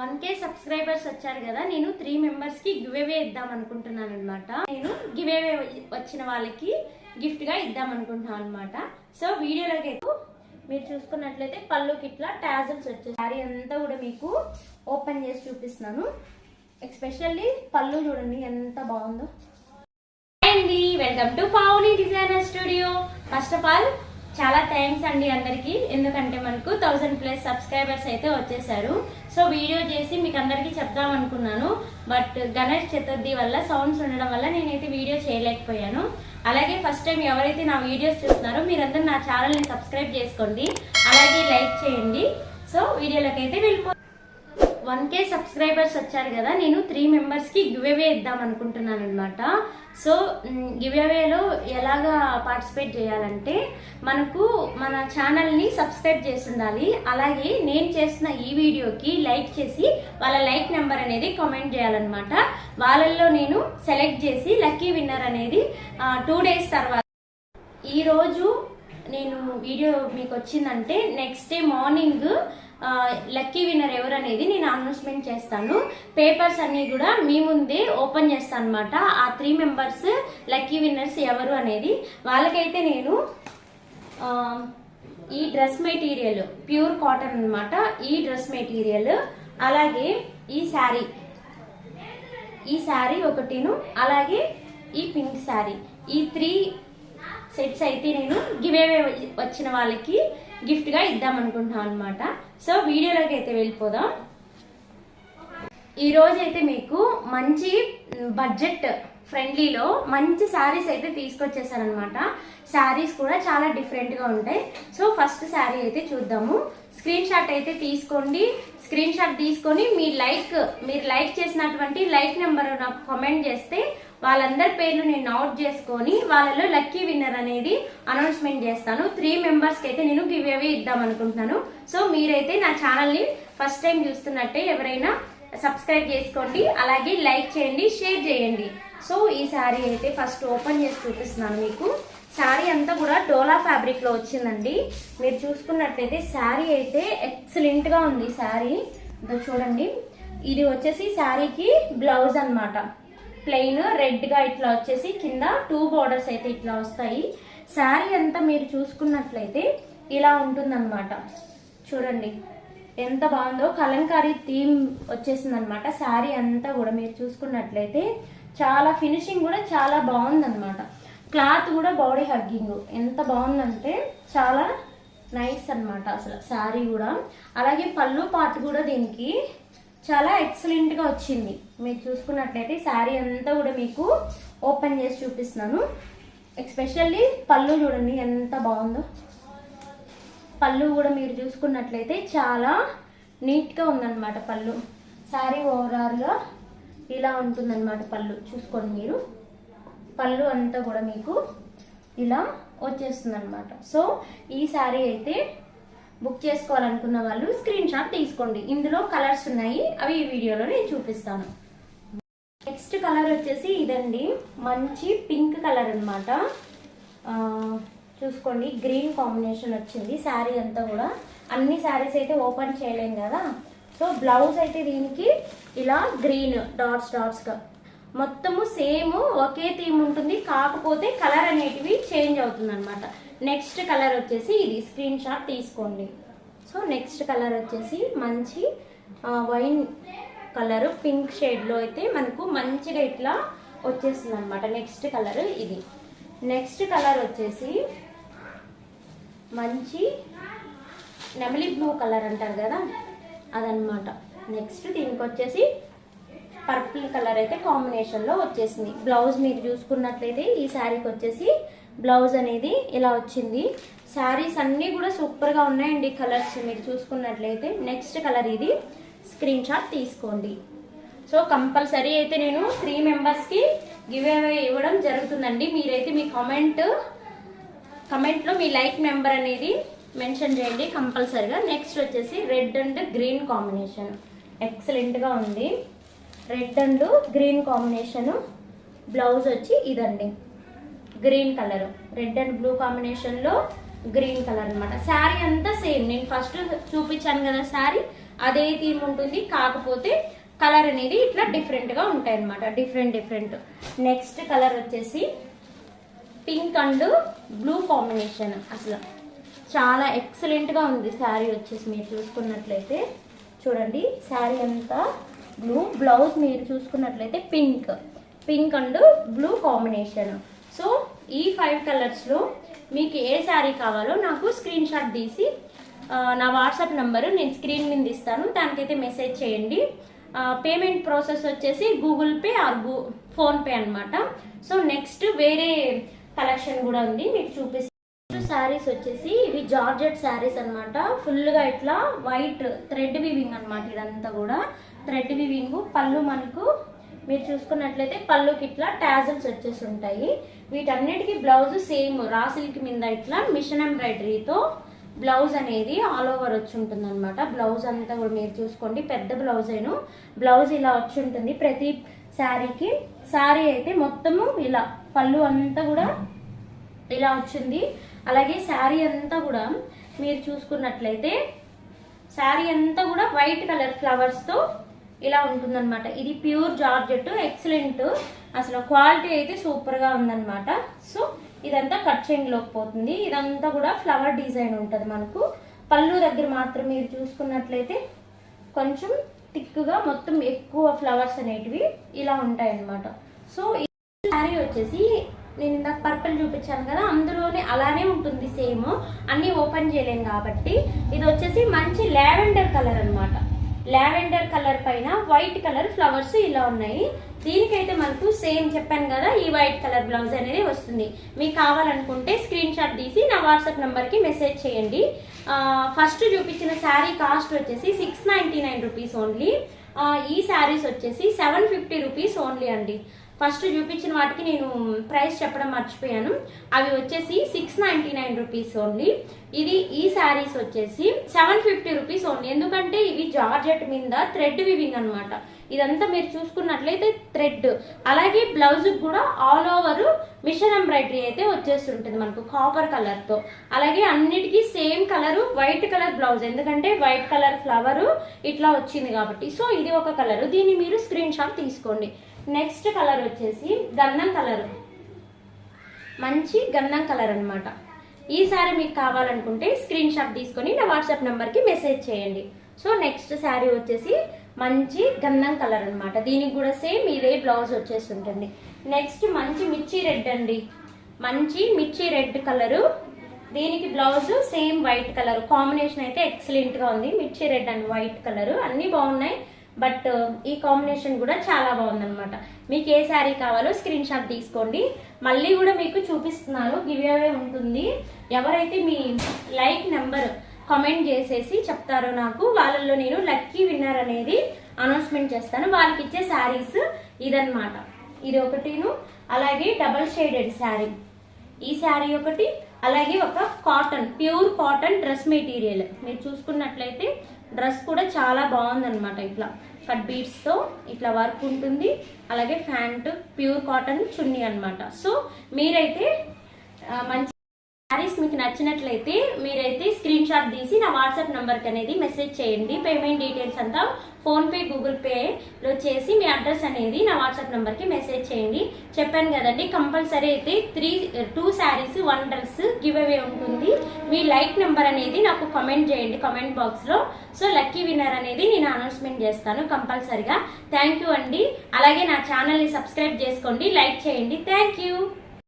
1K subscribers వచ్చారు కదా, నేను 3 మెంబర్స్ కి గివ్ అవే ఇద్దాం అనుకుంటున్నాను అనమాట. నేను గివ్ అవే వచ్చిన వాళ్ళకి గిఫ్ట్ గా ఇద్దాం అనుకుంటున్నాను అనమాట. సో వీడియోలోకి మీరు చూసుకున్నట్లయితే పళ్ళుకి ఇట్లా టాజల్స్ వచ్చేసి సారీ అంతా కూడా మీకు ఓపెన్ చేసి చూపిస్తున్నాను. ఎస్పెషల్లీ పళ్ళు చూడండి ఎంత బాగుందో. అండి, welcome to Pavani designer studio. First of all చాలా థ్యాంక్స్ అండి అందరికి, ఎందుకంటే మనకు 1000+ సబ్స్క్రైబర్స్ అయితే వచ్చేసారు. సో వీడియో చేసి మీకు అందరికీ చెప్దాం అనుకున్నాను, బట్ గణేష్ చతుర్థి వల్ల సౌండ్స్ ఉండడం వల్ల నేనైతే వీడియో చేయలేకపోయాను. అలాగే ఫస్ట్ టైం ఎవరైతే నా వీడియోస్ చూస్తున్నారో మీరందరూ నా ఛానల్ని సబ్స్క్రైబ్ చేసుకోండి, అలాగే లైక్ చేయండి. సో వీడియోలోకి అయితే 1K సబ్స్క్రైబర్స్ వచ్చారు కదా, నేను 3 మెంబర్స్కి గివ్ అవే ఇద్దాం అనుకుంటున్నాను అనమాట. సో గివ్ అవేలో ఎలాగా పార్టిసిపేట్ చేయాలంటే మనకు మన ఛానల్ని సబ్స్క్రైబ్ చేసి ఉండాలి. అలాగే నేను చేస్తున్న ఈ వీడియోకి లైక్ చేసి వాళ్ళ లైక్ నెంబర్ అనేది కామెంట్ చేయాలన్నమాట. వాళ్ళల్లో నేను సెలెక్ట్ చేసి లక్కీ విన్నర్ అనేది 2 days తర్వాత, ఈరోజు నేను వీడియో మీకు వచ్చిందంటే next day morning lucky winner ఎవరు అనేది నేను అనౌన్స్మెంట్ చేస్తాను. పేపర్స్ అన్ని కూడా మీ ముందే ఓపెన్ చేస్తాను అనమాట. ఆ 3 మెంబర్స్ లక్కీ విన్నర్స్ ఎవరు అనేది వాళ్ళకైతే నేను ఈ డ్రెస్ మెటీరియల్ ప్యూర్ కాటన్ అనమాట. ఈ డ్రెస్ మెటీరియల్, అలాగే ఈ శారీ ఒకటిను, అలాగే ఈ పింక్ శారీ, ఈ 3 సెట్స్ అయితే నేను గివ్ అవే వచ్చిన వాళ్ళకి గిఫ్ట్ గా ఇద్దాం అనుకుంటున్నాను అనమాట. సో వీడియోలోకి అయితే వెళ్ళిపోదాం. ఈ రోజు అయితే మీకు మంచి బడ్జెట్ ఫ్రెండ్లీలో మంచి శారీస్ అయితే తీసుకొచ్చేసాను అనమాట. శారీస్ కూడా చాలా డిఫరెంట్ గా ఉంటాయి. సో ఫస్ట్ శారీ అయితే చూద్దాము. స్క్రీన్ షాట్ అయితే తీసుకోండి. స్క్రీన్ షాట్ తీసుకొని మీరు లైక్ చేసినటువంటి లైక్ నెంబర్ నాకు కామెంట్ చేస్తే వాళ్ళందరి పేర్లు నేను నోట్ చేసుకొని వాళ్ళలో లక్కీ విన్నర్ అనేది అనౌన్స్మెంట్ చేస్తాను. 3 మెంబర్స్కి అయితే నేను గివ్ అవే ఇద్దాం అనుకుంటున్నాను. సో మీరైతే నా ఛానల్ని ఫస్ట్ టైం చూస్తున్నట్టే ఎవరైనా సబ్స్క్రైబ్ చేసుకోండి, అలాగే లైక్ చేయండి, షేర్ చేయండి. సో ఈ శారీ అయితే ఫస్ట్ ఓపెన్ చేసి చూపిస్తున్నాను మీకు. శారీ అంతా కూడా డోలా ఫ్యాబ్రిక్ లో వచ్చిందండి. మీరు చూసుకున్నట్లయితే శారీ అయితే ఎక్సలెంట్ గా ఉంది. శారీ చూడండి, ఇది వచ్చేసి శారీకి బ్లౌజ్ అన్నమాట. ప్లెయిన్ రెడ్ గా ఇట్లా వచ్చేసి కింద 2 బోర్డర్స్ అయితే ఇట్లా వస్తాయి. శారీ అంతా మీరు చూసుకున్నట్లయితే ఇలా ఉంటుందన్నమాట. చూడండి ఎంత బాగుందో, కలంకారీ థీమ్ వచ్చేసింది అనమాట. శారీ అంతా కూడా మీరు చూసుకున్నట్లయితే చాలా ఫినిషింగ్ కూడా చాలా బాగుందన్నమాట. క్లాత్ కూడా బాడీ హగ్గింగ్ ఎంత బాగుందంటే చాలా నైస్ అనమాట అసలు శారీ కూడా. అలాగే పళ్ళు పార్ట్ కూడా దీనికి చాలా ఎక్సలెంట్ గా వచ్చింది. మీరు చూసుకున్నట్లయితే శారీ అంతా కూడా మీకు ఓపెన్ చేసి చూపిస్తున్నాను. ఎస్పెషల్లీ పళ్ళు చూడండి ఎంత బాగుందో. పళ్ళు కూడా మీరు చూసుకున్నట్లయితే చాలా నీట్ గా ఉందన్నమాట పళ్ళు. శారీ ఓవరాల్ గా ఇలా ఉంటుందన్నమాట. పళ్ళు చూసుకోండి మీరు, పళ్ళు అంతా కూడా మీకు ఇలా వచ్చేస్తుంది అనమాట. సో ఈ శారీ అయితే బుక్ చేసుకోవాలనుకున్న వాళ్ళు స్క్రీన్ షాట్ తీసుకోండి. ఇందులో కలర్స్ ఉన్నాయి, అవి ఈ వీడియోలో నేను చూపిస్తాను. నెక్స్ట్ కలర్ వచ్చేసి ఇదండి, మంచి పింక్ కలర్ అనమాట. చూసుకోండి గ్రీన్ కాంబినేషన్ వచ్చింది శారీ అంతా కూడా. అన్ని శారీస్ అయితే ఓపెన్ చేయలేం కదా. సో బ్లౌజ్ అయితే దీనికి ఇలా గ్రీన్ డాట్స్గా మొత్తము సేమ్ ఒకే థీమ్ ఉంటుంది, కాకపోతే కలర్ అనేటివి చేంజ్ అవుతుంది అనమాట. నెక్స్ట్ కలర్ వచ్చేసి ఇది, స్క్రీన్ షాట్ తీసుకోండి. సో నెక్స్ట్ కలర్ వచ్చేసి మంచి వైన్ కలర్ పింక్ షేడ్లో అయితే మనకు మంచిగా ఇట్లా వచ్చేస్తుంది అనమాట. నెక్స్ట్ కలర్ ఇది. నెక్స్ట్ కలర్ వచ్చేసి మంచి నెమలి బ్లూ కలర్ అంటారు కదా, అదనమాట. నెక్స్ట్ దీనికి వచ్చేసి పర్పుల్ కలర్ అయితే కాంబినేషన్లో వచ్చేసింది. బ్లౌజ్ మీరు చూసుకున్నట్లయితే ఈ శారీకి వచ్చేసి బ్లౌజ్ అనేది ఇలా వచ్చింది. శారీస్ అన్నీ కూడా సూపర్గా ఉన్నాయండి కలర్స్ మీరు చూసుకున్నట్లయితే. నెక్స్ట్ కలర్ ఇది, స్క్రీన్ షాట్ తీసుకోండి. సో కంపల్సరీ అయితే నేను 3 మెంబర్స్కి గివ్ అవే ఇవ్వడం జరుగుతుందండి. మీరైతే మీ కమెంట్లో మీ లైక్ నెంబర్ అనేది మెన్షన్ చేయండి కంపల్సరీగా. నెక్స్ట్ వచ్చేసి రెడ్ అండ్ గ్రీన్ కాంబినేషన్ ఎక్సలెంట్గా ఉంది. Red and green combination. Blouse వచ్చి ఇదండి, green colour, red and blue కాంబినేషన్లో గ్రీన్ కలర్ అనమాట. శారీ అంతా సేమ్, నేను ఫస్ట్ చూపించాను కదా శారీ, అదే థీమ్ ఉంటుంది, కాకపోతే కలర్ అనేది ఇట్లా డిఫరెంట్గా ఉంటాయి అన్నమాట, డిఫరెంట్. నెక్స్ట్ కలర్ వచ్చేసి పింక్ అండ్ బ్లూ కాంబినేషన్. అసలు చాలా ఎక్సలెంట్గా ఉంది శారీ వచ్చేసి. మీరు చూసుకున్నట్లయితే చూడండి, శారీ అంతా బ్లూ, బ్లౌజ్ మీరు చూసుకున్నట్లయితే pink and blue combination. So ఈ 5 కలర్స్లో మీకు ఏ శారీ కావాలో నాకు స్క్రీన్ షాట్ తీసి నా వాట్సాప్ నెంబరు నేను స్క్రీన్ మీద ఇస్తాను, దానికైతే మెసేజ్ చేయండి. పేమెంట్ ప్రాసెస్ వచ్చేసి గూగుల్ పే ఆర్ ఫోన్పే అనమాట. సో నెక్స్ట్ వేరే కలెక్షన్ కూడా ఉంది, మీకు చూపిస్తాను. శారీస్ వచ్చేసి ఇవి జార్జెట్ శారీస్ అనమాట. ఫుల్గా ఇట్లా వైట్ థ్రెడ్ వీవింగ్ అనమాట. ఇదంతా కూడా థ్రెడ్ వీవింగ్. పళ్ళు మనకు మీరు చూసుకున్నట్లయితే పళ్ళుకి ఇట్లా టాజల్స్ వచ్చేసి ఉంటాయి. వీటన్నిటికీ బ్లౌజ్ సేమ్ రా సిల్క్ మీద ఇట్లా మిషన్ ఎంబ్రాయిడరీతో బ్లౌజ్ అనేది ఆల్ ఓవర్ వచ్చి ఉంటుంది అనమాట. బ్లౌజ్ అంతా కూడా మీరు చూసుకోండి, పెద్ద బ్లౌజ్ ఇలా వచ్చి ఉంటుంది ప్రతి శారీకి. శారీ అయితే మొత్తము ఇలా పళ్ళు అంతా కూడా ఇలా వచ్చింది. అలాగే శారీ అంతా కూడా మీరు చూసుకున్నట్లయితే శారీ అంతా కూడా వైట్ కలర్ ఫ్లవర్స్తో ఇలా ఉంటుందన్నమాట. ఇది ప్యూర్ జార్జెట్, ఎక్సలెంట్, అసలు క్వాలిటీ అయితే సూపర్గా ఉందన్నమాట. సో ఇదంతా కట్ చెంగ్లోకి పోతుంది. ఇదంతా కూడా ఫ్లవర్ డిజైన్ ఉంటుంది మనకు. పళ్ళు దగ్గర మాత్రం మీరు చూసుకున్నట్లయితే కొంచెం థిక్గా మొత్తం ఎక్కువ ఫ్లవర్స్ అనేటివి ఇలా ఉంటాయి అన్నమాట. సో ఈ శారీ వచ్చేసి నేను ఇందాక పర్పుల్ చూపించాను కదా, అందులోనే అలానే ఉంటుంది సేమ్. అన్నీ ఓపెన్ చేయలేను కాబట్టి ఇది వచ్చేసి మంచి లావెండర్ కలర్ అనమాట. లావెండర్ కలర్ పైన వైట్ కలర్ ఫ్లవర్స్ ఇలా ఉన్నాయి. దీనికైతే మనకు సేమ్ చెప్పాను కదా, ఈ వైట్ కలర్ బ్లౌజ్ అనేది వస్తుంది. మీకు కావాలనుకుంటే స్క్రీన్ షాట్ తీసి నా వాట్సాప్ నెంబర్కి మెసేజ్ చేయండి. ఫస్ట్ చూపించిన శారీ కాస్ట్ వచ్చేసి 699 రూపీస్ ఓన్లీ. ఈ శారీస్ వచ్చేసి 750 రూపీస్ ఓన్లీ అండి. ఫస్ట్ చూపించిన వాటికి నేను ప్రైస్ చెప్పడం మర్చిపోయాను. అవి వచ్చేసి 699 రూపీస్ ఓన్లీ. ఈ శారీస్ వచ్చేసి 750 రూపీస్ ఓన్లీ. ఎందుకంటే ఇవి జార్జెట్ మీద థ్రెడ్ వివింగ్ అనమాట. ఇదంతా మీరు చూసుకున్నట్లయితే థ్రెడ్. అలాగే బ్లౌజ్ కూడా ఆల్ ఓవర్ మిషన్ ఎంబ్రాయిడరీ అయితే వచ్చేస్తుంటుంది మనకు కాపర్ కలర్తో. అలాగే అన్నిటికీ same colour white colour blouse, ఎందుకంటే వైట్ కలర్ ఫ్లవరు ఇట్లా వచ్చింది కాబట్టి. సో ఇది ఒక కలరు, దీన్ని మీరు స్క్రీన్ షాట్ తీసుకోండి. నెక్స్ట్ కలర్ వచ్చేసి గంధం కలర్, మంచి గంధం కలర్ అనమాట. ఈ శారీ మీకు కావాలనుకుంటే స్క్రీన్ షాట్ తీసుకొని నా వాట్సాప్ నెంబర్కి మెసేజ్ చేయండి. సో నెక్స్ట్ శారీ వచ్చేసి మంచి గంధం కలర్ అనమాట. దీనికి కూడా సేమ్ ఇదే బ్లౌజ్ వచ్చేసి ఉంటుంది. నెక్స్ట్ మంచి మిర్చి రెడ్ అండి, మంచి మిర్చి రెడ్ కలరు. దీనికి blouse same white colour combination అయితే ఎక్సలెంట్గా ఉంది. మిర్చి రెడ్ అండ్ వైట్ కలర్ అన్నీ బాగున్నాయి, బట్ ఈ కాంబినేషన్ కూడా చాలా బాగుందన్నమాట. మీకు ఏ శారీ కావాలో స్క్రీన్ షాట్ తీసుకోండి. మళ్ళీ కూడా మీకు చూపిస్తున్నాను, గివ్ అవే ఉంటుంది. ఎవరైతే మీ లైక్ నెంబర్ కామెంట్ చేసేసి చెప్తారో నాకు, వాళ్ళల్లో నేను లక్కీ విన్నర్ అనేది అనౌన్స్మెంట్ చేస్తాను. వాళ్ళకి ఇచ్చే శారీస్ ఇదన్నమాట. ఇది ఒకటిను, అలాగే డబల్ షేడెడ్ శారీ, ఈ శారీ ఒకటి, అలాగే ఒక cotton pure cotton dress material. మీరు చూసుకున్నట్లయితే డ్రెస్ కూడా చాలా బాగుందన్నమాట. ఇట్లా కట్ బీడ్స్తో ఇట్లా వర్క్ ఉంటుంది. అలాగే ప్యాంట్ ప్యూర్ కాటన్ చున్నీ అనమాట. సో మీరైతే మంచి శారీస్ మీకు నచ్చినట్లయితే మీరైతే స్క్రీన్ షాట్ తీసి నా వాట్సాప్ నెంబర్కి అనేది మెసేజ్ చేయండి. పేమెంట్ డీటెయిల్స్ అంతా ఫోన్పే గూగుల్ పేలో చేసి మీ అడ్రస్ అనేది నా వాట్సాప్ నెంబర్కి మెసేజ్ చేయండి. చెప్పాను కదండి, కంపల్సరీ అయితే 2 శారీస్ 1 డ్రెస్ గివ్ అవే ఉంటుంది. మీ లైక్ నెంబర్ అనేది నాకు కామెంట్ చేయండి కామెంట్ బాక్స్లో. సో లక్కీ విన్నర్ అనేది నేను అనౌన్స్మెంట్ చేస్తాను కంపల్సరీగా. థ్యాంక్ యూ అండి. అలాగే నా ఛానల్ని సబ్స్క్రైబ్ చేసుకోండి, లైక్ చేయండి. Thank you.